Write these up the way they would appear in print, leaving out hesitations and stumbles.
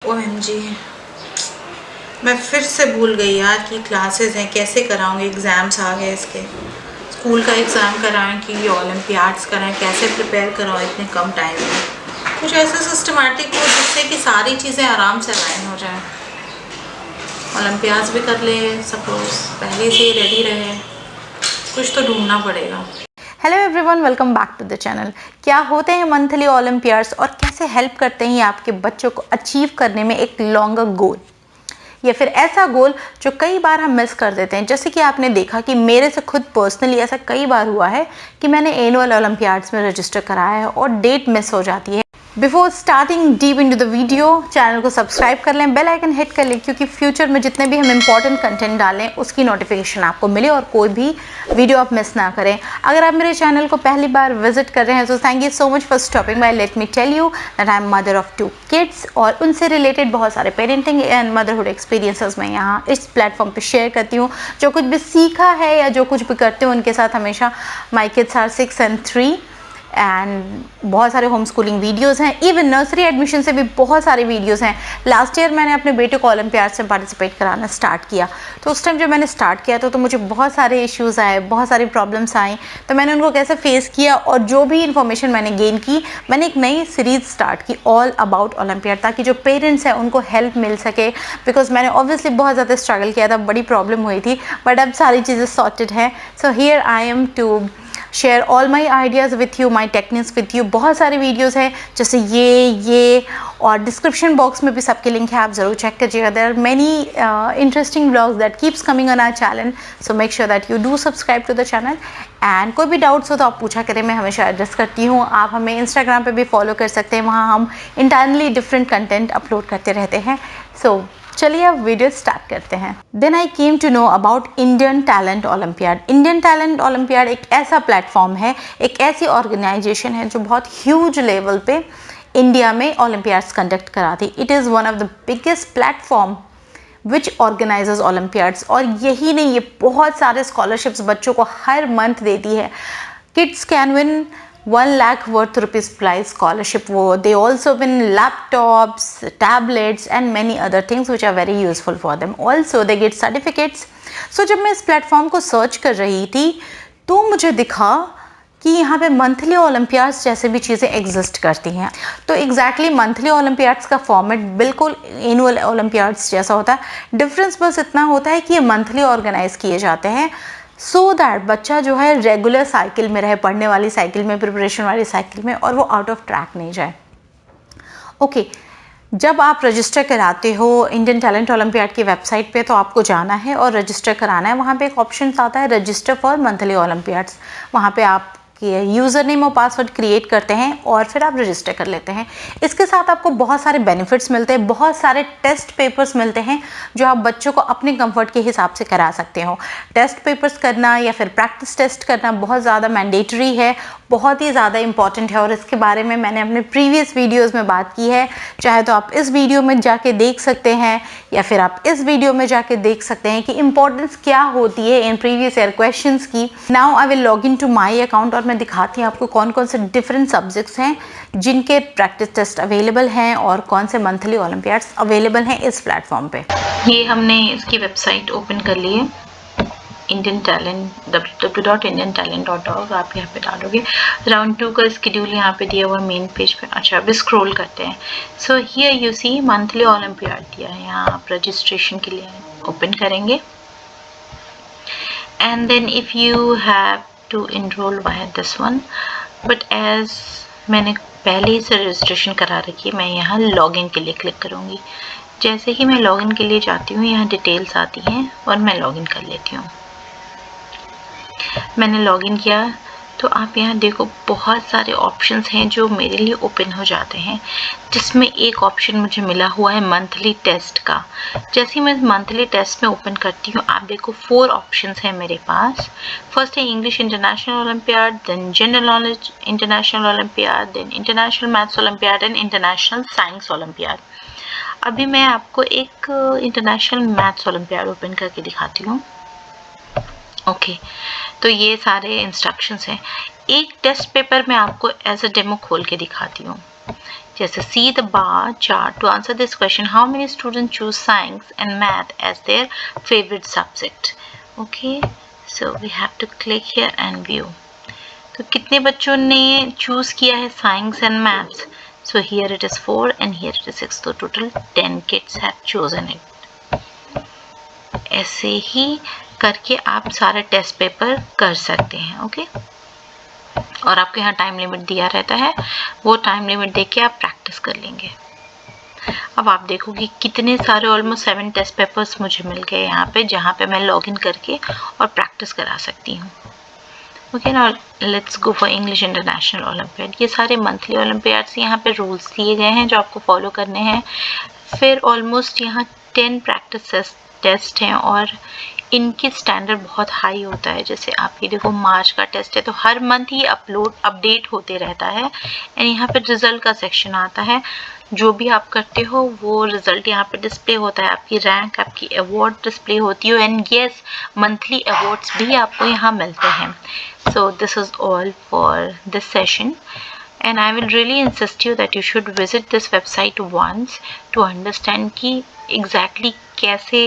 OMG, मैं फिर से भूल गई यार कि क्लासेस हैं, कैसे कराऊंगी। एग्ज़ाम्स आ गए इसके, स्कूल का एग्ज़ाम कराएं कि ओलंपियाड्स कराएं, कैसे प्रिपेयर कराओ इतने कम टाइम में। कुछ ऐसा सिस्टमेटिक हो जिससे कि सारी चीज़ें आराम से अलाइन हो जाएं। ओलंपियाड्स भी कर ले, सपोज पहले से ही रेडी रहे, कुछ तो ढूंढना पड़ेगा। Hello everyone, welcome back to the channel. क्या होते हैं मंथली ओलंपियाड्स और कैसे हेल्प करते हैं आपके बच्चों को अचीव करने में एक लॉन्गर गोल, या फिर ऐसा गोल जो कई बार हम मिस कर देते हैं। जैसे कि आपने देखा कि मेरे से खुद पर्सनली ऐसा कई बार हुआ है कि मैंने एनुअल ओलंपियाड्स में रजिस्टर कराया है और डेट मिस हो जाती है। Before starting deep into the video, channel को सब्सक्राइब कर लें, बेल आइकन हिट कर लें, क्योंकि फ्यूचर में जितने भी हम इंपॉर्टेंट कंटेंट डालें उसकी नोटिफिकेशन आपको मिले और कोई भी वीडियो आप मिस ना करें। अगर आप मेरे चैनल को पहली बार विजिट कर रहे हैं तो thank you so much for stopping bye. Let me tell you that I am mother of 2 kids और उनसे रिलेटेड बहुत सारे पेरेंटिंग एंड मदरहुड एक्सपीरियंसेस मैं यहाँ इस प्लेटफॉर्म पे शेयर करती हूँ। जो कुछ भी सीखा है या जो कुछ भी करते हो उनके साथ हमेशा। My kids are 6 and 3 and बहुत सारे होम स्कूलिंग वीडियोज़ हैं, इवन नर्सरी एडमिशन से भी बहुत सारे वीडियोज़ हैं। लास्ट ईयर मैंने अपने बेटे को ओलंपियाड्स में पार्टिसिपेट कराना स्टार्ट किया, तो उस टाइम जब मैंने स्टार्ट किया तो मुझे बहुत सारे इश्यूज़ आए, बहुत सारी प्रॉब्लम्स आई, तो मैंने उनको कैसे फेस किया और जो भी इन्फॉर्मेशन मैंने गेन की, मैंने एक नई सीरीज़ स्टार्ट की ऑल अबाउट ओलंपियाड, ताकि जो पेरेंट्स हैं उनको हेल्प मिल सके। बिकॉज मैंने ऑब्वियसली बहुत ज़्यादा स्ट्रगल किया था, बड़ी प्रॉब्लम हुई थी, बट अब सारी चीज़ें सॉर्टेड हैं। So here I am to share all my ideas with you, my techniques with you. बहुत सारे वीडियोज़ हैं जैसे ये और डिस्क्रिप्शन बॉक्स में भी सबके लिंक है, आप ज़रूर चेक करिएगा। There are many interesting blogs that keeps coming on our channel, so make sure that you do subscribe to the channel. And कोई भी डाउट्स हो तो आप पूछा करें, मैं हमेशा एड्रेस करती हूँ। आप हमें इंस्टाग्राम पे भी फॉलो कर सकते हैं, वहाँ हम इंटरनली डिफरेंट कंटेंट अपलोड करते रहते हैं। सो चलिए अब वीडियो स्टार्ट करते हैं। Then I came to know about Indian talent olympiad. Indian talent olympiad एक ऐसा प्लेटफॉर्म है, एक ऐसी ऑर्गेनाइजेशन है जो बहुत ह्यूज लेवल पे इंडिया में ओलंपियाड्स कंडक्ट कराती। It is one of the biggest platform which organises Olympiads. और यही नहीं, ये बहुत सारे स्कॉलरशिप्स बच्चों को हर मंथ देती है। Kids can win 1 lakh worth rupees prize scholarship. They also win laptops, tablets and many other things which are very useful for them. Also they get certificates. So जब मैं इस प्लेटफॉर्म को search कर रही थी तो मुझे दिखा कि यहाँ पे मंथली ओलंपियाड्स जैसे भी चीज़ें एग्जिस्ट करती हैं। तो एग्जैक्टली मंथली ओलंपियाड्स का फॉर्मेट बिल्कुल एनुअल ओलंपियाड्स जैसा होता है। डिफरेंस बस इतना होता है कि ये मंथली ऑर्गेनाइज किए जाते हैं सो दैट बच्चा जो है रेगुलर साइकिल में रहे, पढ़ने वाली साइकिल में, प्रिपरेशन वाली साइकिल में, और वो आउट ऑफ ट्रैक नहीं जाए। ओके, जब आप रजिस्टर कराते हो इंडियन टैलेंट ओलंपियाड की वेबसाइट पे, तो आपको जाना है और रजिस्टर कराना है। वहाँ पे एक ऑप्शन आता है रजिस्टर फॉर मंथली ओलंपियाड्स। वहाँ पे आप यूज़र नेम और पासवर्ड क्रिएट करते हैं और फिर आप रजिस्टर कर लेते हैं। इसके साथ आपको बहुत सारे बेनिफिट्स मिलते हैं, बहुत सारे टेस्ट पेपर्स मिलते हैं जो आप बच्चों को अपने कंफर्ट के हिसाब से करा सकते हो। टेस्ट पेपर्स करना या फिर प्रैक्टिस टेस्ट करना बहुत ज़्यादा मैंडेटरी है, बहुत ही ज़्यादा इंपॉर्टेंट है, और इसके बारे में मैंने अपने प्रीवियस वीडियोज़ में बात की है। चाहे तो आप इस वीडियो में जाके देख सकते हैं या फिर आप इस वीडियो में जाके देख सकते हैं कि इंपॉर्टेंस क्या होती है इन प्रीवियस ईयर क्वेश्चंस की। Now I will log in to my account और मैं दिखाती हूँ आपको कौन कौन से डिफरेंट सब्जेक्ट्स हैं जिनके प्रैक्टिस टेस्ट अवेलेबल हैं और कौन से मंथली ओलंपियाड्स अवेलेबल हैं इस प्लेटफॉर्म पे। ये हमने इसकी वेबसाइट ओपन कर ली है, इंडियन टैलेंट, www.indiantalent.org। आप यहाँ पे डालोगे, राउंड 2 का स्केड्यूल यहाँ पे दिया हुआ मेन पेज पे। अच्छा, अभी स्क्रॉल करते हैं। So here you see monthly olympiad दिया है, यहाँ आप रजिस्ट्रेशन के लिए ओपन करेंगे। And then if you have to enroll via this one, but as मैंने पहले ही से रजिस्ट्रेशन करा रखी है, मैं यहाँ लॉगिन के लिए क्लिक करूँगी। जैसे ही मैं लॉगिन के लिए जाती हूँ, यहाँ डिटेल्स आती हैं और मैं लॉगिन कर लेती हूँ। मैंने लॉगिन किया तो आप यहाँ देखो बहुत सारे ऑप्शंस हैं जो मेरे लिए ओपन हो जाते हैं, जिसमें एक ऑप्शन मुझे मिला हुआ है मंथली टेस्ट का। जैसे ही मैं मंथली टेस्ट में ओपन करती हूँ, आप देखो 4 ऑप्शंस हैं मेरे पास। फर्स्ट है English international olympiad, then general knowledge international olympiad, then international maths olympiad and international science olympiad. अभी मैं आपको एक इंटरनेशनल मैथ्स ओलंपियाड ओपन करके दिखाती हूँ। ओके, तो ये सारे इंस्ट्रक्शंस हैं। एक टेस्ट पेपर मैं आपको एज अ डेमो खोल के दिखाती हूँ। जैसे see the bar chart to answer this question, how many students choose science and math as their favorite subject? Okay, so we have to click here and view. तो कितने बच्चों ने choose किया है science and maths? So here it is 4 and here it is 6, तो total 10 kids have chosen it. ऐसे ही करके आप सारे टेस्ट पेपर कर सकते हैं. ओके, और आपके यहाँ टाइम लिमिट दिया रहता है, वो टाइम लिमिट देख के आप प्रैक्टिस कर लेंगे. अब आप देखो कि कितने सारे ऑलमोस्ट 7 टेस्ट पेपर्स मुझे मिल गए यहाँ पे, जहाँ पे मैं लॉगिन करके और प्रैक्टिस करा सकती हूँ. Okay, now let's go for English international olympiad. ये सारे मंथली ओलंपियाड्स यहाँ पे रूल्स दिए गए हैं जो आपको फॉलो करने हैं. फिर ऑलमोस्ट यहाँ 10 प्रैक्टिस टेस्ट हैं और इनकी स्टैंडर्ड बहुत हाई होता है. जैसे आप ये देखो मार्च का टेस्ट है, तो हर मंथ ये अपडेट होते रहता है. एंड यहाँ पे रिजल्ट का सेक्शन आता है. जो भी आप करते हो वो रिजल्ट यहाँ पे डिस्प्ले होता है, आपकी रैंक, आपकी अवार्ड डिस्प्ले होती है. एंड यस, मंथली अवार्ड्स भी आपको यहाँ मिलते हैं. So this is all for this session. And I will really insist you that you should visit this website once to understand कि exactly कैसे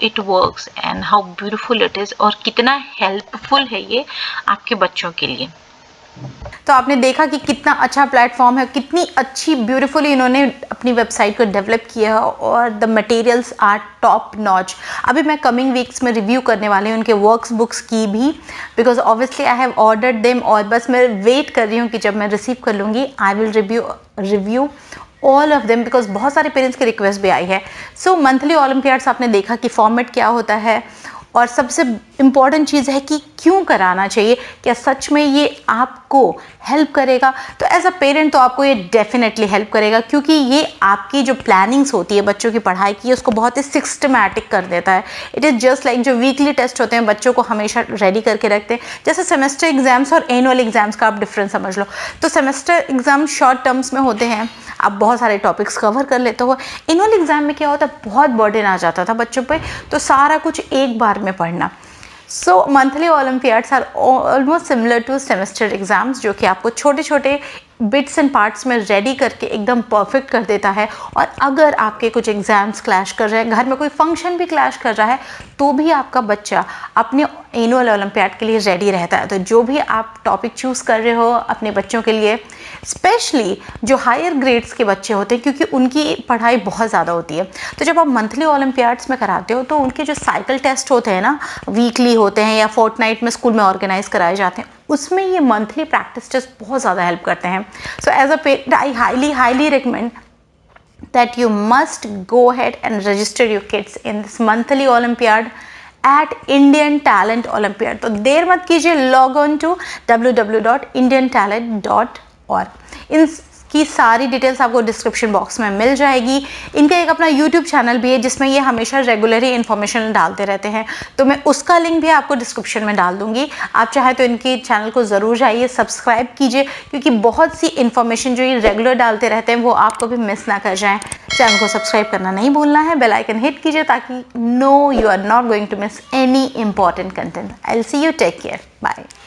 it works and how beautiful it is और कितना helpful है ये आपके बच्चों के लिए. तो आपने देखा कि कितना अच्छा प्लेटफॉर्म है, कितनी अच्छी ब्यूटीफुली इन्होंने अपनी वेबसाइट को डेवलप किया है और the materials are top notch. अभी मैं कमिंग वीक्स में रिव्यू करने वाली हूँ उनके वर्क्स बुक्स की भी, because obviously I have ordered them और बस मैं वेट कर रही हूँ कि जब मैं रिसीव कर लूँगी I will review all of them, because बहुत सारे पेरेंट्स की रिक्वेस्ट भी आई है. सो मंथली ओलंपियाड्स आपने देखा कि फॉर्मेट क्या होता है और सबसे इम्पॉर्टेंट चीज़ है कि क्यों कराना चाहिए, क्या सच में ये आपको हेल्प करेगा. तो एज अ पेरेंट तो आपको ये डेफिनेटली हेल्प करेगा, क्योंकि ये आपकी जो प्लानिंग्स होती है बच्चों की पढ़ाई की, उसको बहुत ही सिस्टमैटिक कर देता है. इट इज़ जस्ट लाइक जो वीकली टेस्ट होते हैं बच्चों को हमेशा रेडी करके रखते हैं. जैसे सेमेस्टर एग्जाम्स और एनुअल एग्जाम्स का आप डिफरेंस समझ लो. तो सेमेस्टर एग्जाम शॉर्ट टर्म्स में होते हैं, आप बहुत सारे टॉपिक्स कवर कर लेते हो. एनुअल एग्जाम में क्या होता है, बहुत बर्डन आ जाता था बच्चों पे, तो सारा कुछ एक बार में पढ़ना. So monthly olympiads are almost similar to semester exams, जो कि आपको छोटे छोटे बिट्स एंड पार्ट्स में रेडी करके एकदम परफेक्ट कर देता है. और अगर आपके कुछ एग्जाम्स क्लैश कर रहे हैं, घर में कोई फंक्शन भी क्लैश कर रहा है, तो भी आपका बच्चा अपने एनुअल ओलंपियाड के लिए रेडी रहता है. तो जो भी आप टॉपिक चूज़ कर रहे हो अपने बच्चों के लिए, स्पेशली जो हायर ग्रेड्स के बच्चे होते हैं, क्योंकि उनकी पढ़ाई बहुत ज़्यादा होती है, तो जब आप मंथली ओलंपियाड्स में कराते हो तो उनके जो साइकिल टेस्ट होते हैं ना, वीकली होते हैं या फोर्टनाइट में स्कूल में ऑर्गेनाइज कराए जाते हैं, उसमें ये मंथली प्रैक्टिस टेस्ट बहुत ज़्यादा हेल्प करते हैं. So as a parent I highly recommend that you must go ahead and register your kids in this monthly Olympiad at Indian Talent Olympiad. तो देर मत कीजिए, log on to www.indiantalent.org. इनकी सारी details आपको डिस्क्रिप्शन बॉक्स में मिल जाएगी. इनका एक अपना यूट्यूब चैनल भी है जिसमें ये हमेशा रेगुलरली इन्फॉर्मेशन डालते रहते हैं, तो मैं उसका लिंक भी आपको डिस्क्रिप्शन में डाल दूंगी. आप चाहे तो इनके चैनल को ज़रूर जाइए, सब्सक्राइब कीजिए, क्योंकि बहुत सी इन्फॉर्मेशन जो ये रेगुलर डालते रहते हैं वो आपको भी मिस ना कर जाएँ. चैनल को सब्सक्राइब करना नहीं भूलना है, बेल आइकन हिट कीजिए ताकि no you are not going to miss any important content. I will see you, take care, bye.